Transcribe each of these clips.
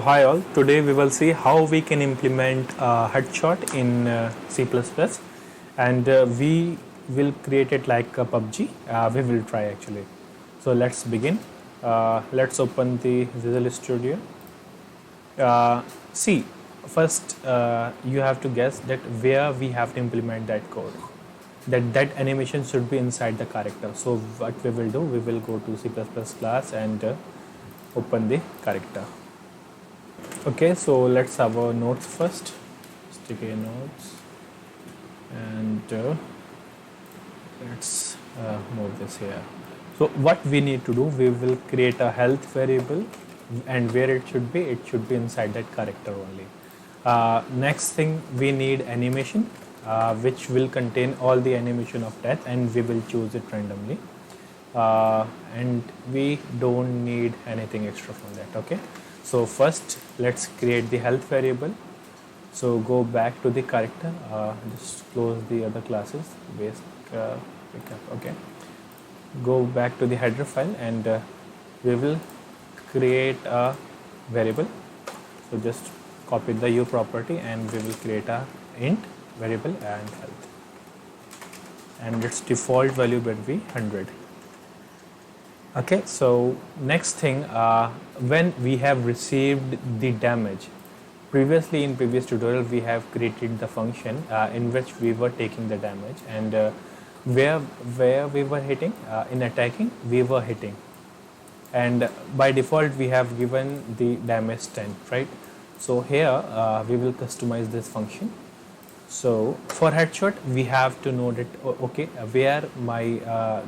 hi all, today we will see how we can implement headshot in C++ and we will create it like a PUBG. We will try actually. So let's begin. Let's open the Visual Studio. See, first you have to guess that where we have to implement that code. That animation should be inside the character. So what we will do, we will go to C++ class and open the character. Okay, so let's have our notes first. Sticky notes, and let's move this here. So what we need to do, we will create a health variable, and where it should be inside that character only. Next thing, we need animation, which will contain all the animation of death, and we will choose it randomly. And we don't need anything extra from that. Okay, so first let's create the health variable. So go back to the character, just close the other classes, basic pickup. Okay, go back to the header file, and we will create a variable. So just copy the u property, and we will create a int variable and health, and its default value will be 100. Okay, so next thing, when we have received the damage, previously in previous tutorial we have created the function in which we were taking the damage, and where we were hitting, in attacking we were hitting, and by default we have given the damage 10, right? So here we will customize this function. So for headshot we have to know that okay, where my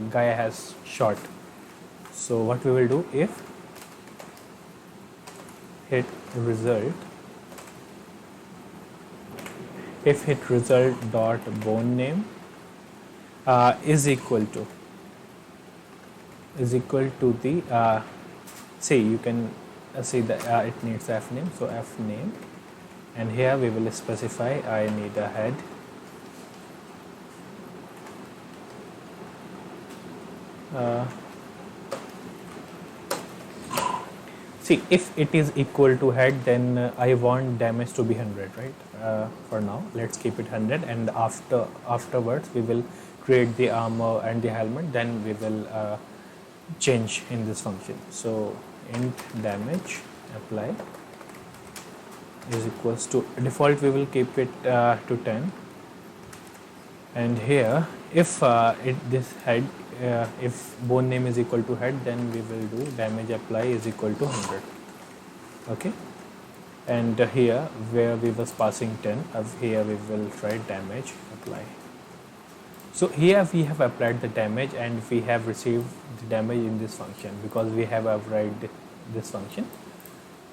guy has shot. So what we will do, if hit result dot bone name is equal to the see, you can see that it needs f name, so f name, and here we will specify I need a head. See, if it is equal to head, then I want damage to be 100, right? For now, let's keep it 100, and afterwards we will create the armor and the helmet, then we will change in this function. So int damage apply is equals to default, we will keep it to 10, and here if this head, if bone name is equal to head, then we will do damage apply is equal to 100. Okay, and here where we was passing 10, here we will try damage apply. So here we have applied the damage, and we have received the damage in this function because we have applied this function.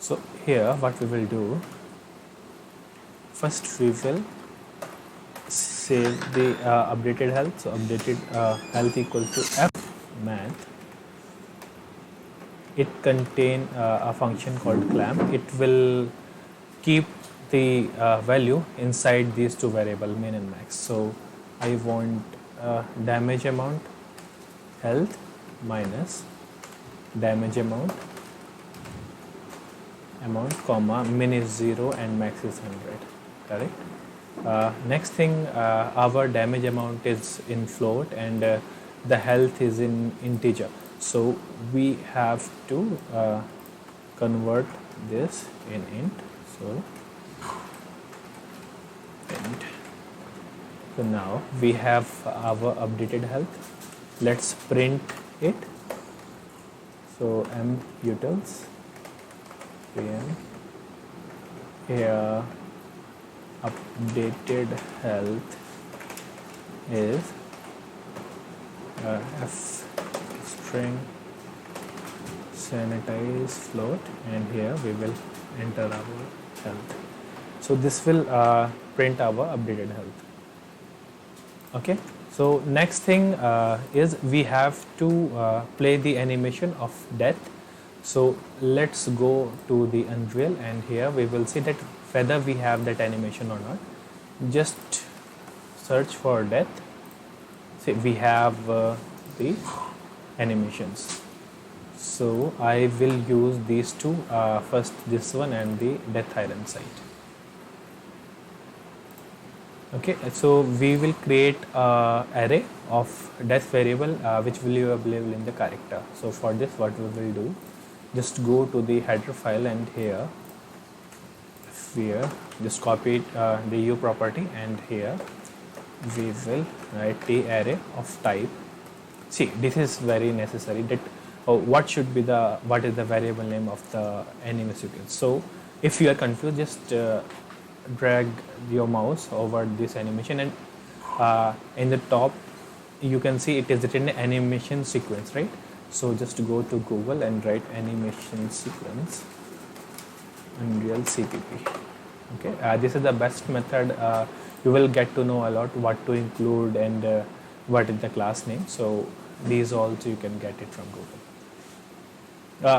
So here what we will do, first we will save the updated health. So updated health equal to f math. It contain a function called clamp. It will keep the value inside these two variables, min and max. So I want damage amount health minus damage amount comma min is 0 and max is 100. Correct. Next thing, our damage amount is in float, and the health is in integer. So we have to convert this in int. So int. So now we have our updated health. Let's print it. So m utils pm here updated health is f string sanitize float, and here we will enter our health. So this will print our updated health. Okay, so next thing is we have to play the animation of death. So let's go to the Unreal, and here we will see that whether we have that animation or not. Just search for death. See, we have the animations. So I will use these two, first this one and the death iron site. Okay, so we will create a array of death variable which will be available in the character. So for this, what we will do, just go to the header file, and here just copy the u property, and here we will write the array of type. See, this is very necessary that what is the variable name of the enemy sequence. So if you are confused, just drag your mouse over this animation, and in the top you can see it is written animation sequence, right? So just go to Google and write animation sequence Unreal CPP. Okay, this is the best method. You will get to know a lot what to include and what is the class name. So these also you can get it from Google.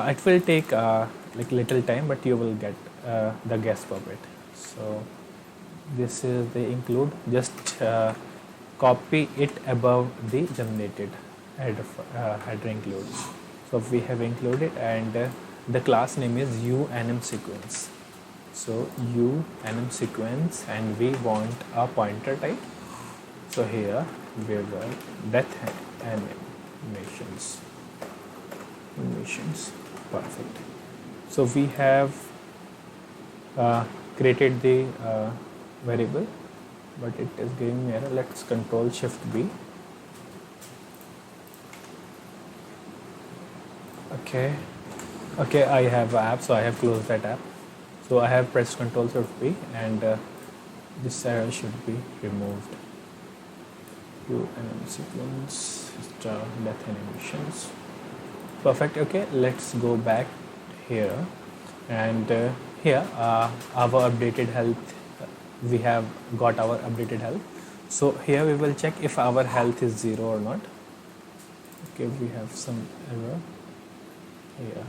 It will take like little time, but you will get the guess of it. So this is the include. Just copy it above the generated header include. So we have included, and the class name is UNM sequence. So UNM sequence, and we want a pointer type. So here we will death animations. Perfect. So we have created the variable, but it is giving me error. Let's Control Shift B. Okay, I have an app, so I have closed that app. So I have pressed Control Shift B, and this error should be removed. UNM sequence, death animations. Perfect. Okay, let's go back here, and here our updated health. We have got our updated health. So here we will check if our health is 0 or not. Okay, we have some error here.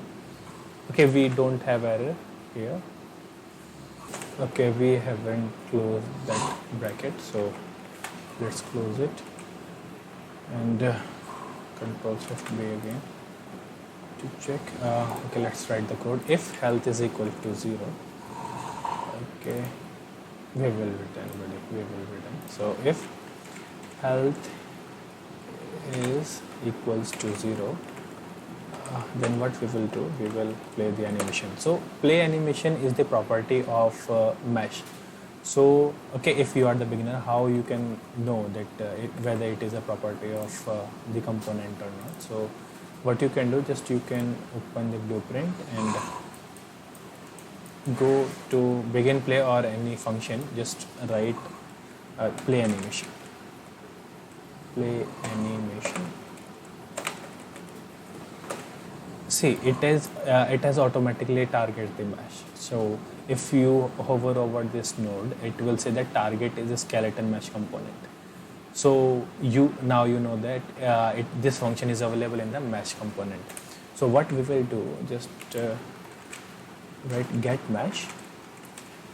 Okay, we don't have error here. Okay, we haven't closed that bracket, so let's close it, and Control Shift B again to check. Okay, let's write the code. If health is equal to 0, okay, we will return. So if health is equals to 0, then what we will do, we will play the animation. So play animation is the property of mesh. So okay, if you are the beginner, how you can know that whether it is a property of the component or not. So what you can do, just you can open the blueprint and go to begin play or any function, just write play animation. See, it has automatically target the mesh. So if you hover over this node, it will say that target is a skeleton mesh component. So you know that this function is available in the mesh component. So what we will do, just write get mesh.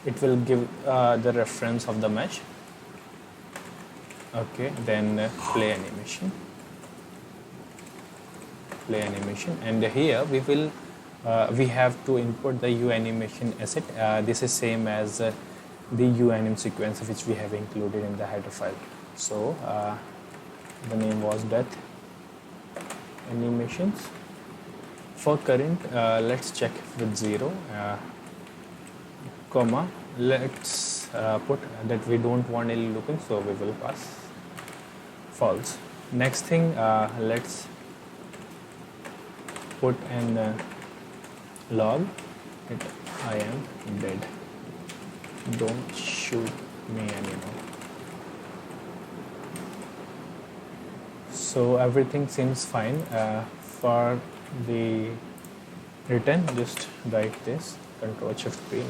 It will give the reference of the mesh. Okay, then play animation, and here we have to import the UAnimation asset. This is same as the UNM sequence which we have included in the header file. So the name was death animations. For current, let's check with 0, comma, let's put that we don't want any looping, so we will pass false. Next thing, let's put an log that I am dead. Don't shoot me anymore. So everything seems fine. For the return, just write this, Control Shift P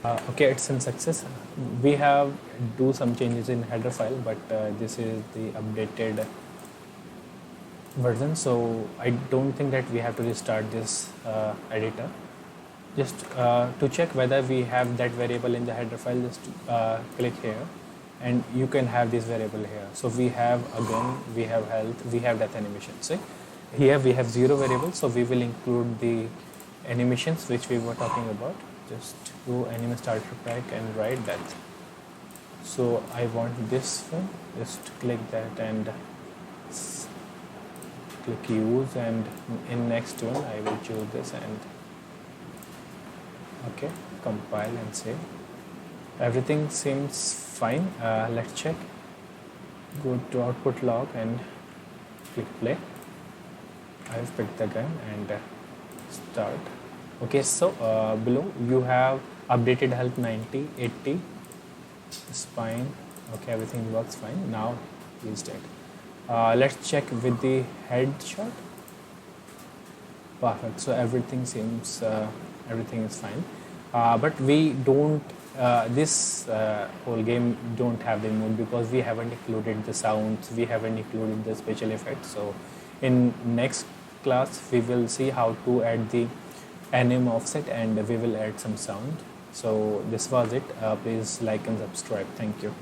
now. Okay, it's in success. We have do some changes in header file, but this is the updated version, so I don't think that we have to restart this editor. Just to check whether we have that variable in the header file, just click here and you can have this variable here. So we have, again, we have health, we have death animation. So here we have 0 variables, so we will include the animations which we were talking about. Just go anime starter pack and write death. So I want this one, just click that and click use, and in next one I will choose this, and okay, compile and save. Everything seems fine. Let's check. Go to output log and click play. I have picked the gun and start. Okay, so below you have updated health 90, 80, spine. Okay, everything works fine. Now he's dead. Let's check with the headshot. Perfect. So everything seems everything is fine. But we don't. This whole game don't have the mood because we haven't included the sounds. We haven't included the special effects. So in next class we will see how to add the anim offset, and we will add some sound. So this was it. Please like and subscribe. Thank you.